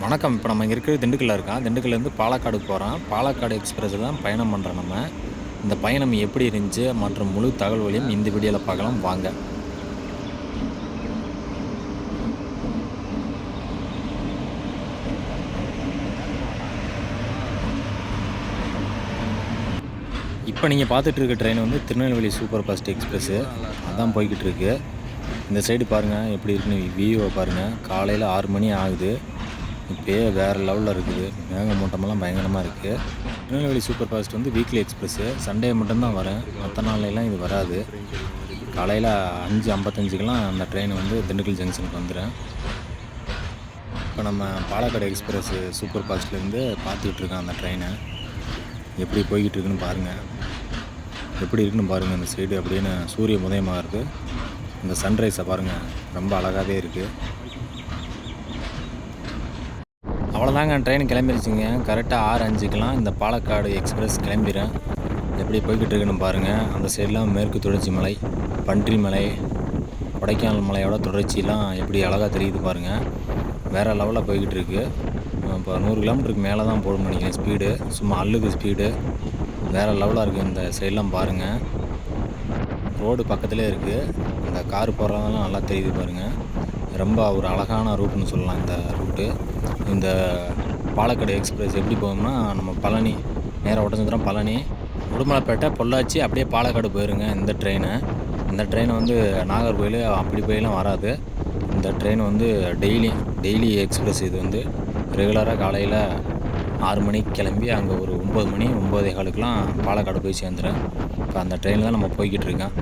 வணக்கம். இப்போ நம்ம இங்கே இருக்கிறது திண்டுக்கல்ல இருக்கோம். திண்டுக்கல்லேருந்து பாலக்காடு போகிறோம். பாலக்காடு எக்ஸ்பிரஸில் தான் பயணம் பண்ணுறோம் நம்ம. இந்த பயணம் எப்படி இருந்துச்சு மற்றும் முழு தகவல்களையும் இந்த வீடியோவில் பார்க்கலாம் வாங்க. இப்போ நீங்கள் பார்த்துட்டு இருக்க ட்ரெயின் வந்து திருநெல்வேலி சூப்பர் ஃபாஸ்ட் எக்ஸ்பிரஸ்ஸு. அதான் போய்கிட்டு இருக்கு. இந்த சைடு பாருங்கள் எப்படி இருக்குன்னு வியூவை பாருங்கள். காலையில் 6 மணி ஆகுது. இப்போயே வேறு லெவலில் இருக்குது. மேகமூட்டமெல்லாம் பயங்கரமாக இருக்குது. திருநெல்வேலி சூப்பர் ஃபாஸ்ட் வந்து வீக்லி எக்ஸ்பிரஸ்ஸு. சண்டே மட்டும்தான் வரேன், மற்ற நாள்லாம் இது வராது. காலையில் 5:55க்கெலாம் அந்த ட்ரெயின் வந்து திண்டுக்கல் ஜங்ஷனுக்கு வந்துடும். இப்போ நம்ம பாலக்காடு எக்ஸ்பிரஸ்ஸு சூப்பர் ஃபாஸ்ட்லேருந்து பார்த்துக்கிட்டு இருக்கோம் அந்த ட்ரெயினை. எப்படி போய்கிட்டு இருக்குன்னு பாருங்கள். எப்படி இருக்குன்னு பாருங்கள். இந்த சைடு அப்படின்னு சூரிய உதயமாக இருக்குது. இந்த சன்ரைஸை பாருங்கள், ரொம்ப அழகாகவே இருக்குது. அவ்வளோதாங்க, ட்ரெயின் கிளம்பிடுச்சிங்க. கரெக்டாக 6:05க்கெலாம் இந்த பாலக்காடு எக்ஸ்பிரஸ் கிளம்பிடுறேன். எப்படி போய்கிட்டு இருக்குன்னு பாருங்கள். அந்த சைடெலாம் மேற்கு தொடர்ச்சி மலை, பன்றி மலை, கொடைக்கானல் மலையோட தொடர்ச்சியெலாம் எப்படி அழகாக தெரியுது பாருங்கள். வேறு லெவலில் போய்கிட்டு இருக்குது. இப்போ 100 கிலோமீட்டருக்கு மேலே தான் போகணும்னு நினைக்கிறேன் ஸ்பீடு. சும்மா அள்ளுக்கு ஸ்பீடு வேறு லெவலாக இருக்குது. இந்த சைடெலாம் பாருங்கள், ரோடு பக்கத்துலேயே இருக்குது. இந்த கார் போகிறதெல்லாம் நல்லா தெரியுது பாருங்கள். ரொம்ப ஒரு அழகான ரூட்டுன்னு சொல்லலாம் இந்த ரூட்டு. இந்த பாலக்காடு எக்ஸ்பிரஸ் எப்படி போகும்னா, நம்ம பழனி நேராக ஒட்டச்சத்திரம், பழனி, உடுமலைப்பேட்டை, பொள்ளாச்சி, அப்படியே பாலக்காடு போயிருங்க இந்த ட்ரெயினை. இந்த ட்ரெயின் வந்து நாகர்கோவில் அப்படி போயெல்லாம் வராது. இந்த ட்ரெயின் வந்து டெய்லி எக்ஸ்பிரஸ். இது வந்து ரெகுலராக காலையில் 6 மணிக்கு கிளம்பி அங்கே ஒரு 9 மணி 9:15க்கெலாம் பாலக்காடு போய் சேர்ந்துடும். இப்போ அந்த ட்ரெயினில் தான் நம்ம போய்கிட்டு இருக்கோம்.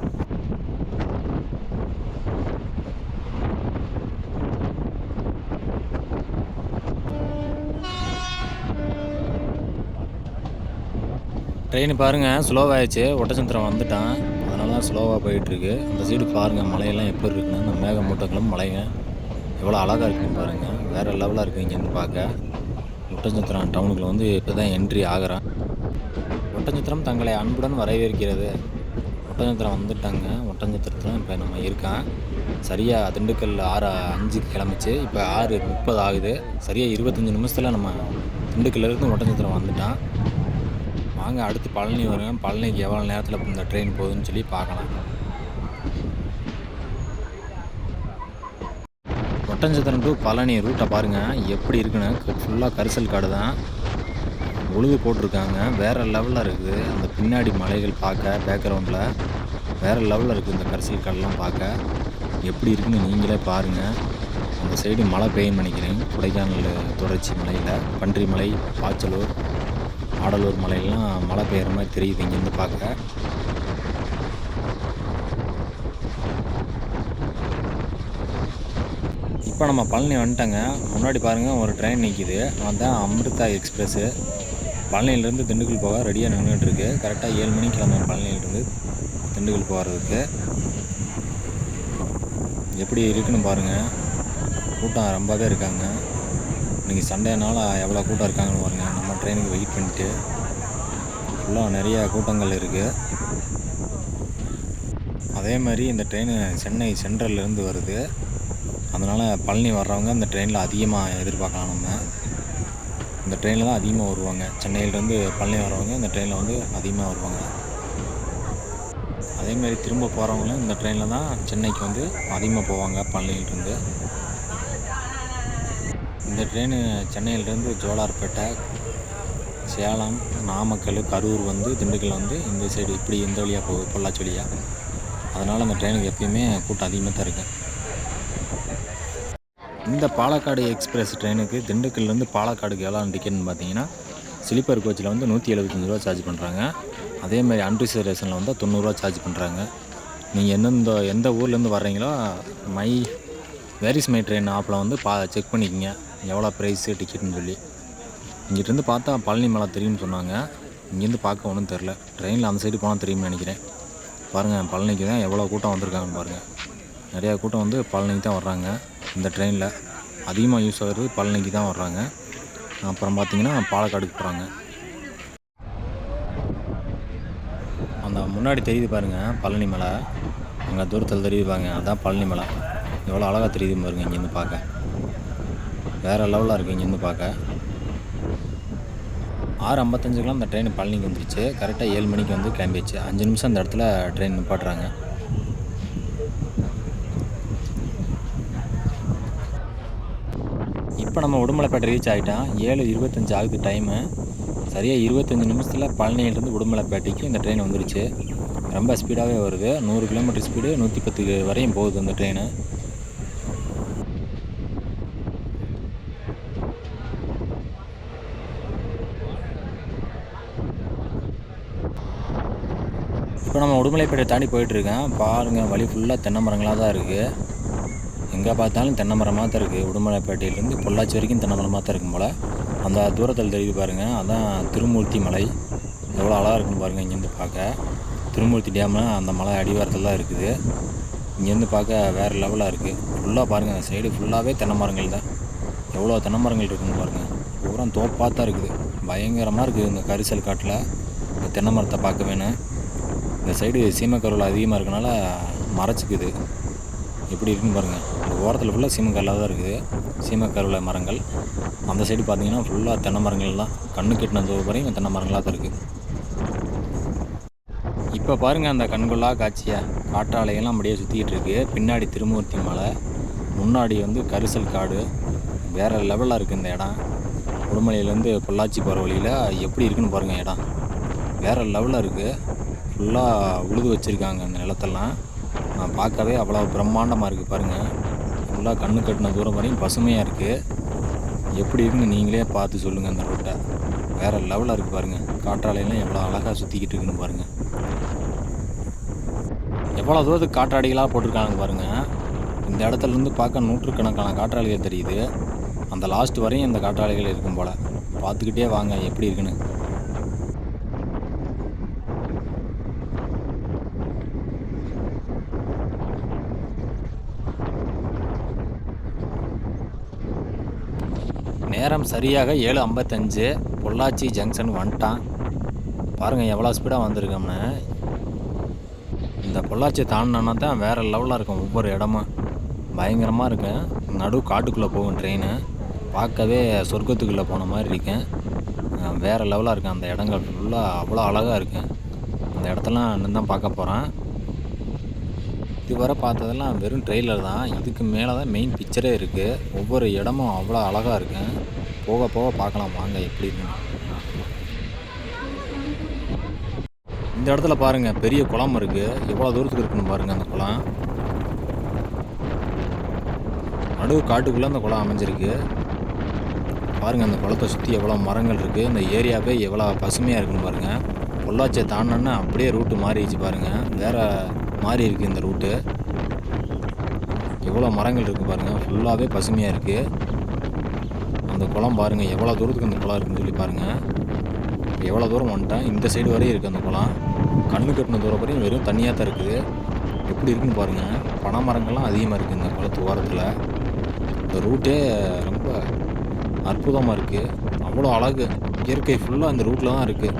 ட்ரெயின் பாருங்கள் ஸ்லோவாகிடுச்சு. ஒட்டச்சத்திரம் வந்துட்டான், அதனால தான் ஸ்லோவாக போயிட்டுருக்கு. அந்த சைடு பாருங்கள் மலையெல்லாம் எப்படி இருக்குன்னு. அந்த மேகமூட்டங்களும் மலைங்க எவ்வளோ அழகாக இருக்குதுன்னு பாருங்கள். வேறு லெவலாக இருக்குது இங்கேருந்து பார்க்க. ஒட்டச்சத்திரம் டவுனுக்குள்ள வந்து இப்போ தான் என்ட்ரி ஆகிறான். ஒட்டச்சத்திரம் தங்களை அன்புடன் வரவேற்கிறது. ஒட்டச்சத்திரம் வந்துட்டாங்க. ஒட்டச்சத்திரத்தில் இப்போ நம்ம இருக்கான். சரியாக திண்டுக்கல் 6:05க்கு கிளம்பிச்சு. இப்போ 6:30 ஆகுது. சரியாக 25 நிமிஷத்தில் நம்ம திண்டுக்கல்லேருந்து ஒட்டச்சத்திரம் வந்துட்டான். வாங்க அடுத்து பழனி வருங்க. பழனிக்கு எவ்வளோ நேரத்தில் இந்த ட்ரெயின் போகுதுன்னு சொல்லி பார்க்கலாம். ஒட்டஞ்சத்திரம் டு பழனி ரூட்டை பாருங்கள் எப்படி இருக்குன்னு. ஃபுல்லாக கரிசல் காடு தான், உழுது போட்டிருக்காங்க. வேறு லெவலில் இருக்குது. அந்த பின்னாடி மலைகள் பார்க்க பேக்ரவுண்டில் வேறு லெவலில் இருக்குது. இந்த கரிசல் காடெலாம் பார்க்க எப்படி இருக்குன்னு நீங்களே பாருங்கள். அந்த சைடு மழை பெய்யும் நினைக்கிறேன். கொடைக்கானல் தொடர்ச்சி மலையில் பன்றி மலை, பாச்சலூர், ஆடலூர் மலையெல்லாம் மழை பெய்கிற மாதிரி தெரியுது இங்கேருந்து பார்க்க. இப்போ நம்ம பழனி வந்துட்டோங்க. முன்னாடி பாருங்கள் ஒரு ட்ரெயின் நிற்கிது. அதுதான் அமிர்தா எக்ஸ்பிரஸ்ஸு. பழனியிலேருந்து திண்டுக்கல் போக ரெடியாக நின்றுட்டுருக்கு. கரெக்டாக 7 மணிக்கு கிளம்பும் பழனியிலேருந்து திண்டுக்கல் போகிறதுக்கு. எப்படி இருக்குன்னு பாருங்கள். கூட்டம் ரொம்பவே இருக்காங்க. இன்றைக்கி சண்டேனால எவ்வளோ கூட்டம் இருக்காங்கன்னு பாருங்கள். நம்ம ட்ரெயினுக்கு வெயிட் பண்ணிட்டு ஃபுல்லாக நிறையா கூட்டங்கள் இருக்குது. அதே மாதிரி இந்த ட்ரெயின் சென்னை சென்ட்ரல்லேருந்து வருது. அதனால் பழனி வர்றவங்க இந்த ட்ரெயினில் அதிகமாக எதிர்பார்க்கலாம். நம்ம இந்த ட்ரெயினில் தான் அதிகமாக வருவாங்க. சென்னையிலேருந்து பழனி வர்றவங்க இந்த ட்ரெயினில் வந்து அதிகமாக வருவாங்க. அதேமாரி திரும்ப போகிறவங்களும் இந்த ட்ரெயினில் தான் சென்னைக்கு வந்து அதிகமாக போவாங்க பழனியிலேருந்து. இந்த ட்ரெயின் சென்னையிலேருந்து ஜோலார்பேட்டை, சேலம், நாமக்கல், கரூர் வந்து திண்டுக்கல் வந்து இந்த சைடு இப்படி இந்த வழியாக போகுது, பொள்ளாச்சி வழியாக. அதனால் அந்த ட்ரெயினுக்கு எப்பயுமே கூட்டம் அதிகமாக தான் இருக்குது. இந்த பாலக்காடு எக்ஸ்பிரஸ் ட்ரெயினுக்கு திண்டுக்கல்லேருந்து பாலக்காடுக்கு எவ்வளோ டிக்கெட்னு பார்த்தீங்கன்னா, ஸ்லீப்பர் கோச்சில் வந்து 175 சார்ஜ் பண்ணுறாங்க. அதேமாதிரி அன்ரிசர்வேஷனில் வந்து 90 சார்ஜ் பண்ணுறாங்க. நீங்கள் எந்த ஊர்லேருந்து வர்றீங்களோ வேரிஸ் மை ட்ரெயின் ஆப்பில் வந்து செக் பண்ணிக்கோங்க எவ்வளோ ப்ரைஸு டிக்கெட்னு சொல்லி. இங்கிட்டிருந்து பார்த்தா பழனி மலை தெரியும்னு சொன்னாங்க. இங்கேருந்து பார்க்க ஒன்றும் தெரில. ட்ரெயினில் அந்த சைடு போனால் தெரியும்னு நினைக்கிறேன். பாருங்கள் பழனிக்கு தான் எவ்வளோ கூட்டம் வந்திருக்காங்கன்னு பாருங்கள். நிறையா கூட்டம் வந்து பழனிக்கு தான் வர்றாங்க. இந்த ட்ரெயினில் அதிகமாக யூஸ் ஆகிறது பழனிக்கு தான் வர்றாங்க. அப்புறம் பார்த்திங்கன்னா பாலக்காடுக்கு போகிறாங்க. அந்த முன்னாடி தெரியுது பாருங்கள் பழனி மலை. அங்கே தூரத்தில் தெரியுது பாருங்க, அதுதான் பழனி மலை. எவ்வளோ அழகாக தெரியுது பாருங்கள் இங்கேருந்து பார்க்க. வேறு லெவலாக இருக்குது இங்கேருந்து பார்க்க. 6:55க்கெலாம் அந்த ட்ரெயின் பழனிக்கு வந்துருச்சு. கரெக்டாக 7 மணிக்கு வந்து கிளம்பிடுச்சு. 5 நிமிஷம் அந்த இடத்துல ட்ரெயின் நிப்பாட்டுறாங்க. இப்போ நம்ம உடுமலைப்பேட்டை ரீச் ஆகிட்டோம். 7:25 ஆகுது டைமு. சரியாக 25 நிமிஷத்தில் பழனியிலேருந்து உடுமலைப்பேட்டைக்கு இந்த ட்ரெயின் வந்துருச்சு. ரொம்ப ஸ்பீடாகவே வருது. 100 கிலோமீட்டர் ஸ்பீடு, 110 வரையும் போகுது அந்த ட்ரெயின். இப்போ நம்ம உடுமலைப்பேட்டை தாண்டி போயிட்டுருக்கேன். பாருங்கள், வழி ஃபுல்லாக தென்னை மரங்களாக தான் இருக்குது. எங்கே பார்த்தாலும் தென்னை மரமாக தான் இருக்குது. உடுமலைப்பேட்டையிலேருந்து பொள்ளாச்சி வரைக்கும் தென்னை மரமாக தான் இருக்கும் போல். அந்த தூரத்தில் தெரியுது பாருங்கள், அதான் திருமூர்த்தி மலை. எவ்வளோ அழகாக இருக்குன்னு பாருங்கள் இங்கேருந்து பார்க்க. திருமூர்த்தி டேமு அந்த மலை அடிவாரத்தில் தான் இருக்குது. இங்கேருந்து பார்க்க வேறு லெவலாக இருக்குது. ஃபுல்லாக பாருங்கள், அந்த சைடு ஃபுல்லாகவே தென்னை மரங்கள் தான். எவ்வளோ தென்னை மரங்கள் இருக்குன்னு பாருங்கள். பூரா தோப்பாக தான் இருக்குது. பயங்கரமாக இருக்குது இந்த கரிசல் காட்டில். இந்த தென்னை மரத்தை பார்க்க வேணும். இந்த சைடு சீமக்கருவில் அதிகமாக இருக்கனால மறைச்சிக்குது. எப்படி இருக்குன்னு பாருங்கள். இந்த ஓரத்தில் ஃபுல்லாக சீமக்கருளாக தான் இருக்குது. சீமக்கருவில் மரங்கள். அந்த சைடு பார்த்தீங்கன்னா ஃபுல்லாக தென்னை மரங்கள் தான். கண்ணு கெட்டின தூரம் வரையும் தென்னை மரங்களாக தான் இருக்குது. இப்போ பாருங்கள் அந்த கண்கொள்ளா காட்சியை. காற்றாலையெல்லாம் அப்படியே சுற்றிக்கிட்டு இருக்குது. பின்னாடி திருமூர்த்தி மலை, முன்னாடி வந்து கரிசல் காடு. வேறு லெவலில் இருக்குது இந்த இடம். உடுமலையிலேருந்து பொள்ளாச்சி போகிற வழியில் எப்படி இருக்குன்னு பாருங்கள் இடம். வேறு லெவலில் இருக்குது. ஃபுல்லாக உழுது வச்சுருக்காங்க அந்த நிலத்தெல்லாம். பார்க்கவே அவ்வளோ பிரம்மாண்டமாக இருக்குது பாருங்கள். ஃபுல்லாக கண்ணு கட்டின தூரம் வரையும் பசுமையாக இருக்குது. எப்படி இருக்குன்னு நீங்களே பார்த்து சொல்லுங்கள் அந்த ரோட்டை. வேறு லெவலில் இருக்குது பாருங்கள். காற்றாலையெல்லாம் எவ்வளோ அழகாக சுற்றிக்கிட்டு இருக்குன்னு பாருங்கள். எவ்வளோ தூரத்துக்கு காற்றாடிகளாக போட்டிருக்காங்க பாருங்கள். இந்த இடத்துலேருந்து பார்க்க நூற்றுக்கணக்கான காற்றாலைகள் தெரியுது. அந்த லாஸ்ட் வரையும் இந்த காற்றாலைகள் இருக்கும் போல். பார்த்துக்கிட்டே வாங்க எப்படி இருக்குன்னு. நேரம் சரியாக 7:55. பொள்ளாச்சி ஜங்ஷன் வந்துட்டான். பாருங்கள் எவ்வளோ ஸ்பீடாக வந்திருக்கோம்னு. இந்த பொள்ளாச்சி தாண்டினா தான் வேறு லெவலில் இருக்கும். ஒவ்வொரு இடமும் பயங்கரமாக இருக்கும். நடு காட்டுக்குள்ளே போகும் ட்ரெயின். பார்க்கவே சொர்க்கத்துக்குள்ளே போன மாதிரி இருக்கேன். வேறு லெவலாக இருக்கும். அந்த இடங்கள் ஃபுல்லாக அவ்வளோ அழகாக இருக்குது. அந்த இடத்தெல்லாம் இன்னும் தான் பார்க்க போகிறேன். இதுவரை பார்த்ததெல்லாம் வெறும் ட்ரெய்லர் தான். இதுக்கு மேலே தான் மெயின் பிக்சரே இருக்குது. ஒவ்வொரு இடமும் அவ்வளோ அழகாக இருக்கு. போக போக பார்க்கலாம் வாங்க எப்படி இருக்குன்னு. இந்த இடத்துல பாருங்கள் பெரிய குளம் இருக்குது. எவ்வளோ தூரத்துக்கு இருக்குன்னு பாருங்கள் அந்த குளம். நடு காட்டுக்குள்ளே அந்த குளம் அமைஞ்சிருக்கு. பாருங்கள் அந்த குளத்தை சுற்றி எவ்வளோ மரங்கள் இருக்குது. இந்த ஏரியாவே எவ்வளோ பசுமையாக இருக்குன்னு பாருங்கள். பொள்ளாச்சியை தாண்டினோன்னா அப்படியே ரூட்டு மாறிடுச்சு பாருங்கள். வேறு மாறி இருக்குது இந்த ரூட்டு. எவ்வளோ மரங்கள் இருக்குது பாருங்கள். ஃபுல்லாகவே பசுமையாக இருக்குது. அந்த குளம் பாருங்கள் எவ்வளோ தூரத்துக்கு அந்த குளம் இருக்குதுன்னு சொல்லி பாருங்கள். எவ்வளோ தூரம் வந்துட்டேன். இந்த சைடு வரையும் இருக்குது அந்த குளம். கண்ணு கட்டின தூரம் வரையும் வெறும் தண்ணியாக தான் இருக்குது. எப்படி இருக்குன்னு பாருங்கள். பனை மரங்கள்லாம் அதிகமாக இருக்குது இந்த குளத்து ஓரத்தில். இந்த ரூட்டே ரொம்ப அற்புதமாக இருக்குது. அவ்வளோ அழகு. இயற்கை ஃபுல்லாக அந்த ரூட்டில் தான் இருக்குது.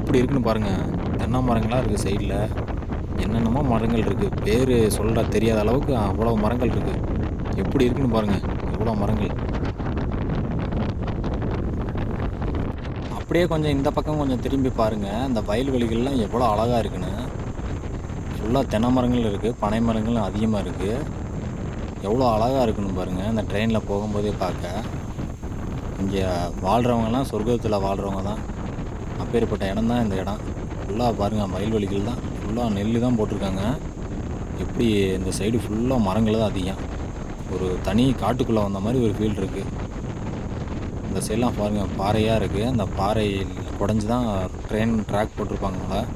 எப்படி இருக்குன்னு பாருங்கள். தென்னை மரங்களாக இருக்குது சைடில். என்னென்னமோ மரங்கள் இருக்குது. பேர் சொல்ல தெரியாத அளவுக்கு அவ்வளோ மரங்கள் இருக்குது. எப்படி இருக்குன்னு பாருங்கள். எவ்வளோ மரங்கள். அப்படியே கொஞ்சம் இந்த பக்கம் கொஞ்சம் திரும்பி பாருங்கள். இந்த வயல்வெளிகள்லாம் எவ்வளோ அழகாக இருக்குன்னு. ஃபுல்லாக தென்னை மரங்கள் இருக்குது. பனை மரங்களும் அதிகமாக இருக்குது. எவ்வளோ அழகாக இருக்குன்னு பாருங்கள். இந்த ட்ரெயினில் போகும்போதே பார்க்க. இங்கே வாழ்கிறவங்கலாம் சொர்க்கத்தில் வாழ்கிறவங்க தான். அப்பேற்பட்ட இடம் தான் இந்த இடம். ஃபுல்லாக பாருங்கள் வயல்வெளிகள் தான். ஃபுல்லாக நெல் தான் போட்டிருக்காங்க. எப்படி இந்த சைடு ஃபுல்லாக மரங்கள் தான் அதிகம். ஒரு தனி காட்டுக்குள்ளே வந்த மாதிரி ஒரு ஃபீல் இருக்குது. இந்த சைடெலாம் பாருங்கள் பாறையாக இருக்குது. அந்த பாறை குடஞ்சி தான் ட்ரெயின் ட்ராக் போட்டிருப்பாங்க போல்.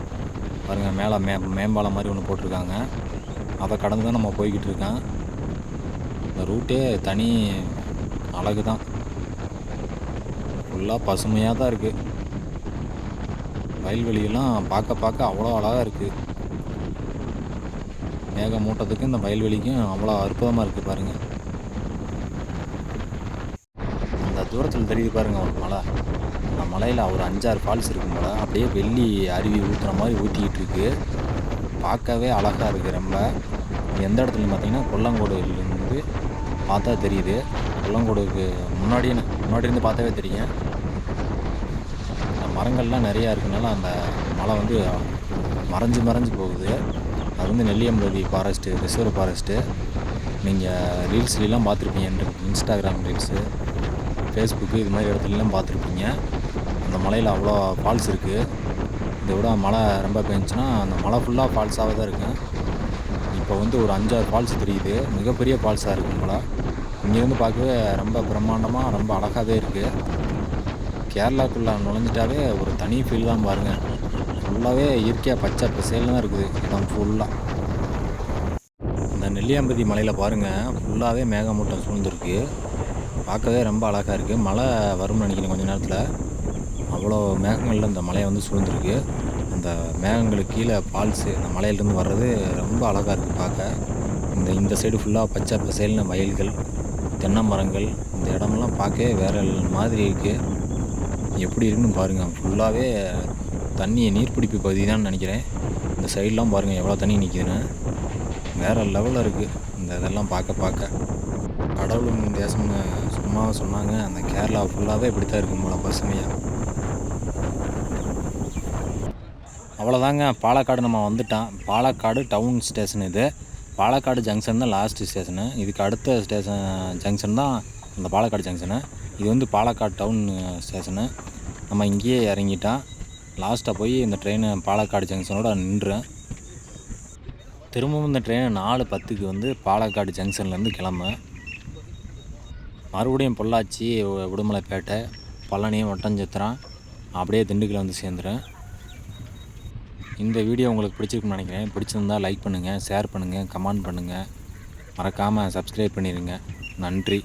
பாருங்கள் மேலே மேம்பாலம் மாதிரி ஒன்று போட்டிருக்காங்க. அதை கடந்து தான் நம்ம போய்கிட்டு இருக்கோம். இந்த ரூட்டே தனி அழகு தான். ஃபுல்லாக பசுமையாக தான் இருக்குது. வயல்வெளியெல்லாம் பார்க்க அவ்வளோ அழகாக இருக்குது. மேக மூட்டத்துக்கு இந்த வயல்வெளிக்கும் அவ்வளோ அற்புதமாக இருக்குது பாருங்கள். அந்த தூரத்தில் தெரியுது பாருங்கள் ஒரு மலை. அந்த மலையில் ஒரு 5-6 ஃபால்ஸ் இருக்கும் போல. அப்படியே வெள்ளி அருவி ஊற்றுற மாதிரி ஊற்றிக்கிட்டு இருக்குது. பார்க்கவே அழகாக இருக்குது ரொம்ப. எந்த இடத்துலன்னு பார்த்தீங்கன்னா கொல்லங்கோடுலேருந்து பார்த்தா தெரியுது. கொல்லங்கோடுக்கு முன்னாடி இருந்து பார்த்தாவே தெரியும். மரங்கள்லாம் நிறையா இருக்கனால அந்த மலை வந்து மறைஞ்சு போகுது. அது வந்து நெல்லியம்பதி ஃபாரஸ்ட்டு, ரிசர்வ் ஃபாரஸ்ட்டு. நீங்கள் ரீல்ஸ்லாம் பார்த்துருப்பீங்க, இன்ஸ்டாகிராம் ரீல்ஸு, ஃபேஸ்புக்கு இது மாதிரி இடத்துலலாம் பார்த்துருப்பீங்க. அந்த மலையில் அவ்வளோ ஃபால்ஸ் இருக்குது. இதை விட மழை ரொம்ப பெஞ்சுன்னா அந்த மலை ஃபுல்லாக ஃபால்ஸாக தான் இருக்கும். இப்போ வந்து ஒரு 5-6 ஃபால்ஸ் தெரியுது. மிகப்பெரிய ஃபால்ஸாக இருக்குது மலை. இங்கேருந்து பார்க்கவே ரொம்ப பிரம்மாண்டமாக ரொம்ப அழகாகவே இருக்குது. கேரளாக்குள்ளே நுழைஞ்சிட்டாவே ஒரு தனி ஃபீல் தான் பாருங்கள். ஃபுல்லாகவே இயற்கையாக பச்சை பசேல்னு தான் இருக்குது இடம் ஃபுல்லாக. இந்த நெல்லியாம்பதி மலையில் பாருங்கள், ஃபுல்லாகவே மேகமூட்டம் சூழ்ந்துருக்கு. பார்க்கவே ரொம்ப அழகாக இருக்குது. மழை வரும்னு நினைக்கிறேன் கொஞ்சம் நேரத்தில். அவ்வளோ மேகங்களில் இந்த மலையை வந்து சூழ்ந்துருக்கு. அந்த மேகங்களுக்கு கீழே ஃபால்ஸு இந்த மலையிலேருந்து வர்றது ரொம்ப அழகாக இருக்குது பார்க்க. இந்த சைடு ஃபுல்லாக பச்சை பசேல்னு வயல்கள், தென்னை மரங்கள். இந்த இடமெல்லாம் பார்க்கவே வேறு மாதிரி இருக்குது. எப்படி இருக்குன்னு பாருங்கள். ஃபுல்லாகவே தண்ணியை நீர்பிடிப்பு பகுதி தான் நினைக்கிறேன். இந்த சைட்லாம் பாருங்கள் எவ்வளோ தண்ணி நிற்கிதுன்னு. வேறு லெவலில் இருக்குது இதெல்லாம் பார்க்க. கடவுளும் தேசம்னு சும்மா சொன்னாங்க. அந்த கேரளா ஃபுல்லாகவே இப்படி தான் இருக்கும் போல பசுமையாக. அவ்வளோதாங்க, பாலக்காடு நம்ம வந்துட்டான். பாலக்காடு டவுன் ஸ்டேஷன் இது. பாலக்காடு ஜங்ஷன் தான் லாஸ்ட்டு ஸ்டேஷனு. இதுக்கு அடுத்த ஜங்ஷன் தான் அந்த பாலக்காடு ஜங்ஷனு. இது வந்து பாலக்காடு டவுன் ஸ்டேஷனு. நம்ம இங்கேயே இறங்கிட்டான். லாஸ்ட்டாக போய் இந்த ட்ரெயினை பாலக்காடு ஜங்ஷனோட நின்றேன். திரும்பவும் இந்த ட்ரெயினை 4:10க்கு வந்து பாலக்காடு ஜங்ஷன்லேருந்து கிளம்பும். மறுபடியும் பொள்ளாச்சி, உடுமலைப்பேட்டை, பழனி, ஒட்டஞ்சத்திரம், அப்படியே திண்டுக்கல் வந்து சேர்ந்துடும். இந்த வீடியோ உங்களுக்கு பிடிச்சிருக்குன்னு நினைக்கிறேன். பிடிச்சிருந்தால் லைக் பண்ணுங்கள், ஷேர் பண்ணுங்கள், கமெண்ட் பண்ணுங்கள். மறக்காமல் சப்ஸ்கிரைப் பண்ணிடுங்க. நன்றி.